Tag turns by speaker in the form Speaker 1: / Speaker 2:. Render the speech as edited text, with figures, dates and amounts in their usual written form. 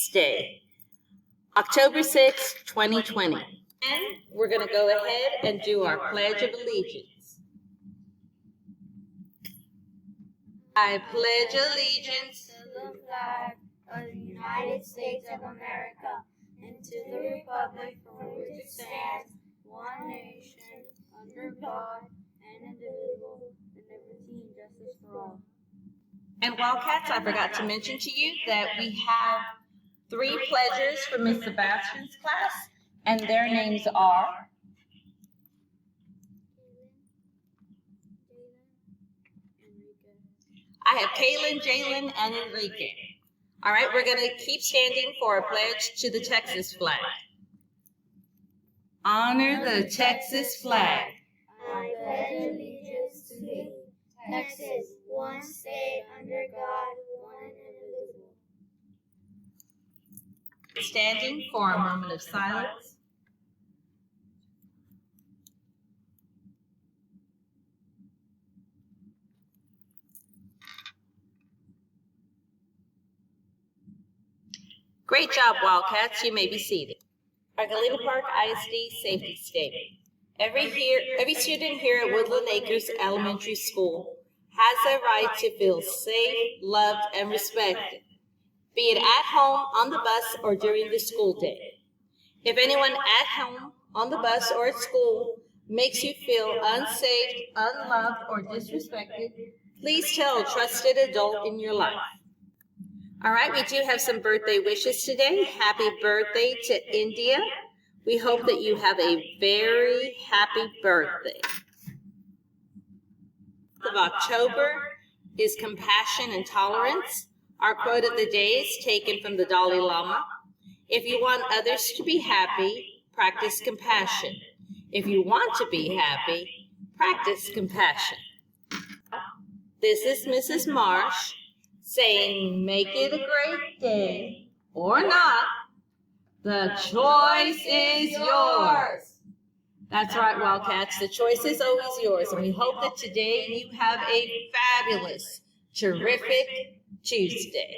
Speaker 1: Day, October 6, 2020. And we're going to go ahead and do our Pledge of Allegiance. I pledge allegiance
Speaker 2: to the flag of the United States of America and to the republic for which it stands, one nation, under God, and indivisible, with liberty and justice for all.
Speaker 1: And Wildcats, I forgot to mention to you that we have 3 pledges from Miss Sebastian's class, and their names are I have Kaylin, Jalen, and Enrique. All right, we're going to keep standing for a pledge to the Texas flag. Honor the Texas flag.
Speaker 2: I pledge allegiance to thee, Texas, one state under God, one indivisible.
Speaker 1: Standing for a moment of silence. Great job, Wildcats. You may be seated. Our Galena Park ISD safety statement. Every student here at Woodland Acres Elementary School has a right to feel safe, loved, and respected, be it at home, on the bus, or during the school day. If anyone at home, on the bus, or at school makes you feel unsafe, unloved, or disrespected, please tell a trusted adult in your life. All right, we do have some birthday wishes today. Happy birthday to India. We hope that you have a very happy birthday. Of October is compassion and tolerance. Our quote of the day is taken from the Dalai Lama. If you want others to be happy, practice compassion. If you want to be happy, practice compassion. This is Mrs. Marsh saying, make it a great day or not. The choice is yours. That's right, Wildcats. The choice is always yours. And we hope that today you have a fabulous, terrific Tuesday.